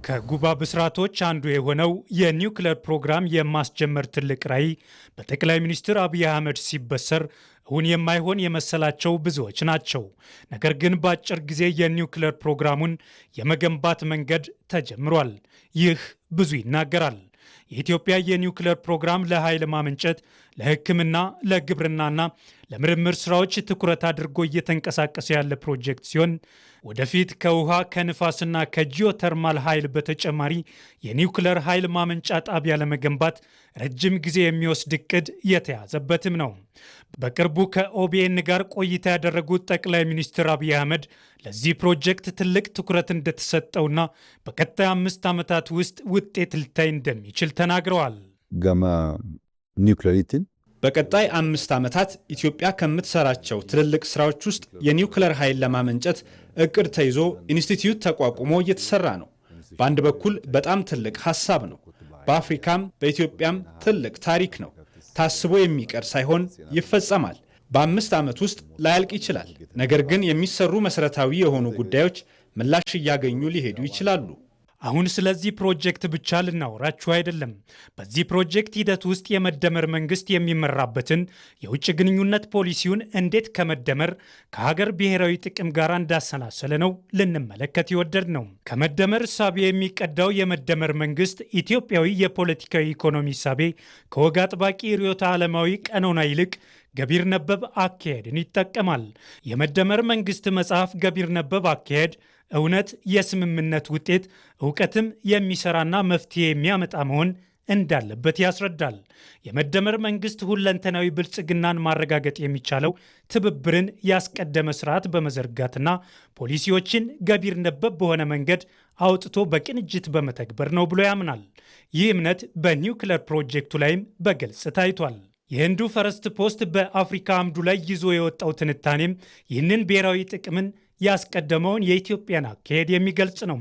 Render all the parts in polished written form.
ከጉባ ብስራቶች አንዱ የሆነው የኒውክሌር ፕሮግራም የማስጀመር ትልቅ ራዕይ በጠቅላይ ሚኒስትር አብይ አህመድ ሲበሰር እውን የማይሆን የመሰላቸው ብዙዎች ናቸው። ነገር ግን በአጭር ጊዜ የኒውክሌር ፕሮግራሙን የመገንባት መንገድ ተጀምሯል። ይህ ብዙ ይናገራል። የኢትዮጵያ የኒውክሌር ፕሮግራም ለኃይል ማመንጨት፣ ለሕክምና፣ ለግብርናና ለምርምር ስራዎች ትኩረት አድርጎ እየተንቀሳቀሰ ያለ ፕሮጀክት ሲሆን ወደፊት ከውሃ ከንፋስና ከጂኦተርማል ኃይል በተጨማሪ የኒውክሌር ኃይል ማመንጫ ጣቢያ ለመገንባት ረጅም ጊዜ የሚወስድ እቅድ የተያዘበትም ነው። በቅርቡ ከኦቢኤን ጋር ቆይታ ያደረጉት ጠቅላይ ሚኒስትር አብይ አህመድ ለዚህ ፕሮጀክት ትልቅ ትኩረት እንደተሰጠውና በቀጣይ 5 ዓመታት ውስጥ ውጤት ሊታይ እንደሚችል ተናግረዋል። ገማ ኒውክሌሪቲን በቀጣይ 5 ዓመታት ኢትዮጵያ ከምትሰራቸው ትልልቅ ስራዎች ውስጥ የኒውክሌር ኃይል ለማመንጨት እቅድ ተይዞ ኢንስቲትዩት ተቋቁሞ እየተሰራ ነው። በአንድ በኩል በጣም ትልቅ ሐሳብ ነው። በአፍሪካም በኢትዮጵያም ትልቅ ታሪክ ነው። ታስቦ የሚቀር ሳይሆን ይፈጸማል። በ5 ዓመት ውስጥ ላያልቅ ይችላል። ነገር ግን የሚሰሩ መሰረታዊ የሆኑ ጉዳዮች ምላሽ እያገኙ ሊሄዱ ይችላሉ። አሁን ስለዚህ ፕሮጀክት ብቻ ልናወራችሁ አይደለም። በዚህ ፕሮጀክት ሂደት ውስጥ የመደመር መንግስት የሚመራበትን የውጭ ግንኙነት ፖሊሲውን እንዴት ከመደመር ከሀገር ብሔራዊ ጥቅም ጋር እንዳሰናሰለ ነው ልንመለከት የወደድ ነው። ከመደመር እሳቤ የሚቀዳው የመደመር መንግስት ኢትዮጵያዊ የፖለቲካዊ ኢኮኖሚ እሳቤ ከወግ አጥባቂ ርዕዮተ ዓለማዊ ቀኖና ይልቅ ገቢር ነበብ አካሄድን ይጠቀማል። የመደመር መንግስት መጽሐፍ ገቢር ነበብ አካሄድ እውነት የስምምነት ውጤት እውቀትም የሚሰራና መፍትሄ የሚያመጣ መሆን እንዳለበት ያስረዳል። የመደመር መንግስት ሁለንተናዊ ብልጽግናን ማረጋገጥ የሚቻለው ትብብርን ያስቀደመ ስርዓት በመዘርጋትና ፖሊሲዎችን ገቢር ነበብ በሆነ መንገድ አውጥቶ በቅንጅት በመተግበር ነው ብሎ ያምናል። ይህ እምነት በኒውክሌር ፕሮጀክቱ ላይም በግልጽ ታይቷል። የህንዱ ፈረስት ፖስት በአፍሪካ አምዱ ላይ ይዞ የወጣው ትንታኔም ይህንን ብሔራዊ ጥቅምን ያስቀደመውን የኢትዮጵያን አካሄድ የሚገልጽ ነው።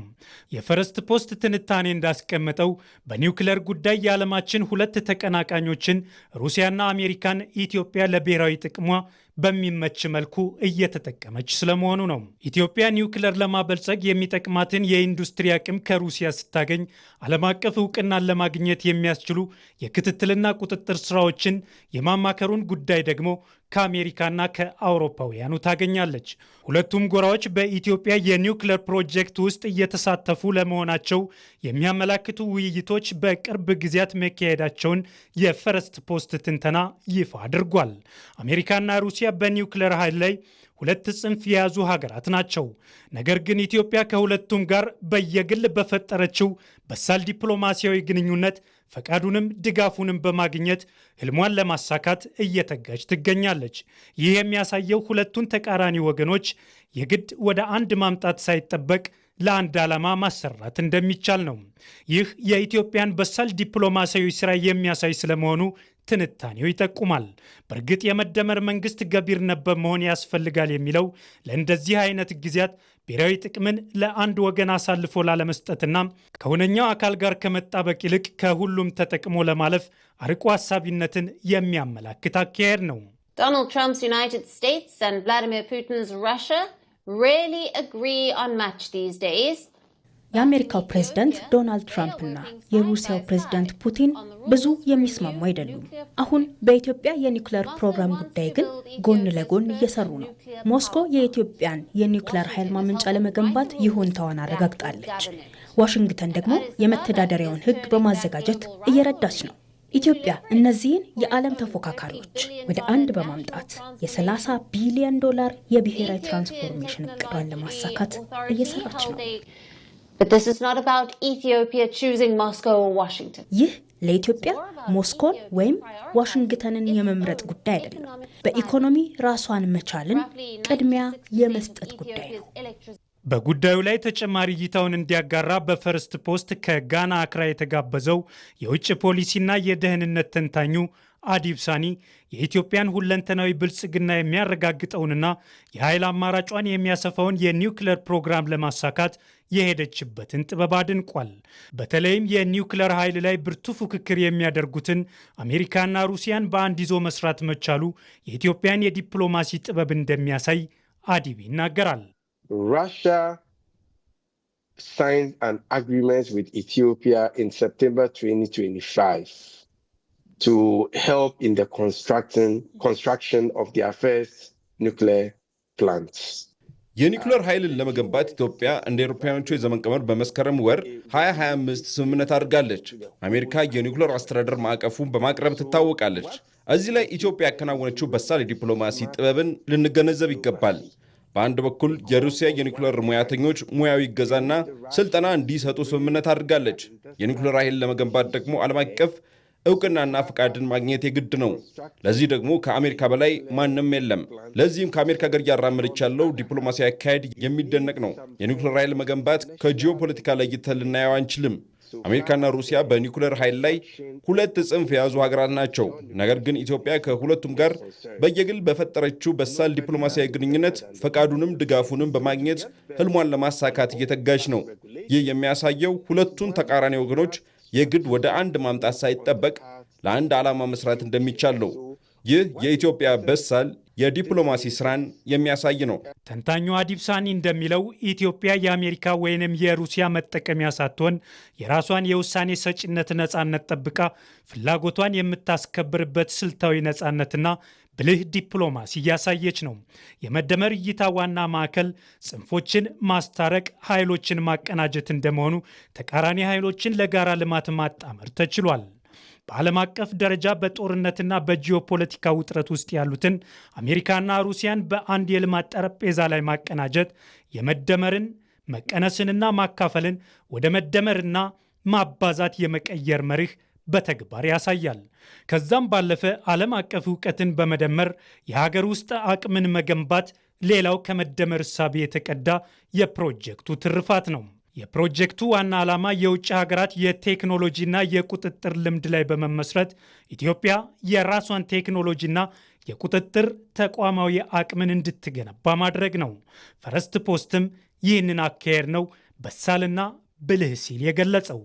የፈረስት ፖስት ትንታኔ እንዳስቀመጠው በኒውክሌር ጉዳይ የዓለማችን 2 ተቀናቃኞችን ሩሲያና አሜሪካን ኢትዮጵያ ለብሔራዊ ጥቅሟ በሚመች መልኩ እየተጠቀመች ስለመሆኑ ነው። ኢትዮጵያ ኒውክሌር ለማበልጸግ የሚጠቅማትን የኢንዱስትሪ አቅም ከሩሲያ ስታገኝ ዓለም አቀፍ እውቅናን ለማግኘት የሚያስችሉ የክትትልና ቁጥጥር ስራዎችን የማማከሩን ጉዳይ ደግሞ ከአሜሪካና ከአውሮፓውያኑ ታገኛለች። ሁለቱም ጎራዎች በኢትዮጵያ የኒውክሌር ፕሮጀክት ውስጥ እየተሳተፉ ለመሆናቸው የሚያመላክቱ ውይይቶች በቅርብ ጊዜያት መካሄዳቸውን የፈረስት ፖስት ትንተና ይፋ አድርጓል። አሜሪካና ሩሲያ በኒውክሌር ኃይል ላይ 2 ጽንፍ የያዙ ሀገራት ናቸው። ነገር ግን ኢትዮጵያ ከሁለቱም ጋር በየግል በፈጠረችው በሳል ዲፕሎማሲያዊ ግንኙነት ፈቃዱንም ድጋፉንም በማግኘት ህልሟን ለማሳካት እየተጋች ትገኛለች። ይህ የሚያሳየው ሁለቱን ተቃራኒ ወገኖች የግድ ወደ አንድ ማምጣት ሳይጠበቅ ለአንድ ዓላማ ማሰራት እንደሚቻል ነው። ይህ የኢትዮጵያን በሳል ዲፕሎማሲያዊ ስራ የሚያሳይ ስለመሆኑ ትንታኔው ይጠቁማል። በእርግጥ የመደመር መንግስት ገቢር ነበብ መሆን ያስፈልጋል የሚለው ለእንደዚህ አይነት ጊዜያት ብሔራዊ ጥቅምን ለአንድ ወገን አሳልፎ ላለመስጠትና ከሁነኛው አካል ጋር ከመጣበቅ ይልቅ ከሁሉም ተጠቅሞ ለማለፍ አርቆ ሀሳቢነትን የሚያመላክት አካሄድ ነው። Donald Trump's United States and Vladimir Putin's Russia rarely agree on much these days. የአሜሪካው ፕሬዝዳንት ዶናልድ ትራምፕ እና የሩሲያው ፕሬዝዳንት ፑቲን ብዙ የሚስማሙ አይደሉም። አሁን በኢትዮጵያ የኒውክሌር ፕሮግራም ጉዳይ ግን ጎን ለጎን እየሰሩ ነው። ሞስኮ የኢትዮጵያን የኒውክሌር ኃይል ማመንጫ ለመገንባት ይሁንታዋን አረጋግጣለች። ዋሽንግተን ደግሞ የመተዳደሪያውን ሕግ በማዘጋጀት እየረዳች ነው። ኢትዮጵያ እነዚህን የዓለም ተፎካካሪዎች ወደ አንድ በማምጣት የ$30 ቢሊዮን የብሔራዊ ትራንስፎርሜሽን እቅዷን ለማሳካት እየሰራች ነው። But this is not about Ethiopia choosing Moscow or Washington. ይህ ለኢትዮጵያ ሞስኮን ወይም ዋሽንግተንን የመምረጥ ጉዳይ አይደለም። በኢኮኖሚ ራሷን መቻልን ቅድሚያ የመስጠት ጉዳይ ነው። በጉዳዩ ላይ ተጨማሪ እይታውን እንዲያጋራ በፈርስት ፖስት ከጋና አክራ የተጋበዘው የውጭ ፖሊሲና የደህንነት ተንታኙ አዲብ ሳኒ የኢትዮጵያን ሁለንተናዊ ብልጽግና የሚያረጋግጠውንና የኃይል አማራጯን የሚያሰፋውን የኒውክሌር ፕሮግራም ለማሳካት የሄደችበትን ጥበብ አድንቋል። በተለይም የኒውክሌር ኃይል ላይ ብርቱ ፉክክር የሚያደርጉትን አሜሪካና ሩሲያን በአንድ ይዞ መስራት መቻሉ የኢትዮጵያን የዲፕሎማሲ ጥበብ እንደሚያሳይ አዲብ ይናገራል። Russia signed an agreement with Ethiopia in September 2025 to help in the construction of their first nuclear plants. የኒኩለር ኃይልን ለመገንባት ኢትዮጵያ እንደ አውሮፓውያኖቹ የዘመን ቀመር በመስከረም ወር 2025 ስምምነት አድርጋለች። አሜሪካ የኒኩለር አስተዳደር ማዕቀፉን በማቅረብ ትታወቃለች። እዚህ ላይ ኢትዮጵያ ያከናወነችው በሳል የዲፕሎማሲ ጥበብን ልንገነዘብ ይገባል። በአንድ በኩል የሩሲያ የኒኩለር ሙያተኞች ሙያዊ እገዛና ስልጠና እንዲሰጡ ስምምነት አድርጋለች። የኒኩለር ኃይል ለመገንባት ደግሞ ዓለም አቀፍ እውቅናና ፍቃድን ማግኘት የግድ ነው። ለዚህ ደግሞ ከአሜሪካ በላይ ማንም የለም። ለዚህም ከአሜሪካ ጋር እያራመደች ያለው ዲፕሎማሲያዊ አካሄድ የሚደነቅ ነው። የኒኩለር ኃይል መገንባት ከጂኦፖለቲካ ለይተን ልናየው አንችልም። አሜሪካና ሩሲያ በኒኩለር ኃይል ላይ ሁለት ጽንፍ የያዙ ሀገራት ናቸው። ነገር ግን ኢትዮጵያ ከሁለቱም ጋር በየግል በፈጠረችው በሳል ዲፕሎማሲያዊ ግንኙነት ፈቃዱንም ድጋፉንም በማግኘት ህልሟን ለማሳካት እየተጋች ነው። ይህ የሚያሳየው ሁለቱን ተቃራኒ ወገኖች የግድ ወደ አንድ ማምጣት ሳይጠበቅ ለአንድ ዓላማ መስራት እንደሚቻል ነው። ይህ የኢትዮጵያ በሳል የዲፕሎማሲ ስራን የሚያሳይ ነው። ተንታኙ አዲብ ሳኒ እንደሚለው ኢትዮጵያ የአሜሪካ ወይንም የሩሲያ መጠቀሚያ ሳትሆን የራሷን የውሳኔ ሰጪነት ነጻነት ጠብቃ ፍላጎቷን የምታስከብርበት ስልታዊ ነጻነትና ብልህ ዲፕሎማሲ እያሳየች ነው። የመደመር እይታ ዋና ማዕከል ጽንፎችን ማስታረቅ፣ ኃይሎችን ማቀናጀት እንደመሆኑ ተቃራኒ ኃይሎችን ለጋራ ልማት ማጣመር ተችሏል። በዓለም አቀፍ ደረጃ በጦርነትና በጂኦፖለቲካ ውጥረት ውስጥ ያሉትን አሜሪካና ሩሲያን በአንድ የልማት ጠረጴዛ ላይ ማቀናጀት የመደመርን መቀነስንና ማካፈልን ወደ መደመርና ማባዛት የመቀየር መርህ በተግባር ያሳያል። ከዛም ባለፈ ዓለም አቀፍ እውቀትን በመደመር የሀገር ውስጥ አቅምን መገንባት ሌላው ከመደመር እሳቤ የተቀዳ የፕሮጀክቱ ትርፋት ነው። የፕሮጀክቱ ዋና ዓላማ የውጭ ሀገራት የቴክኖሎጂና የቁጥጥር ልምድ ላይ በመመስረት ኢትዮጵያ የራሷን ቴክኖሎጂና የቁጥጥር ተቋማዊ አቅምን እንድትገነባ ማድረግ ነው። ፈረስት ፖስትም ይህንን አካሄድ ነው በሳልና ብልህ ሲል የገለጸው።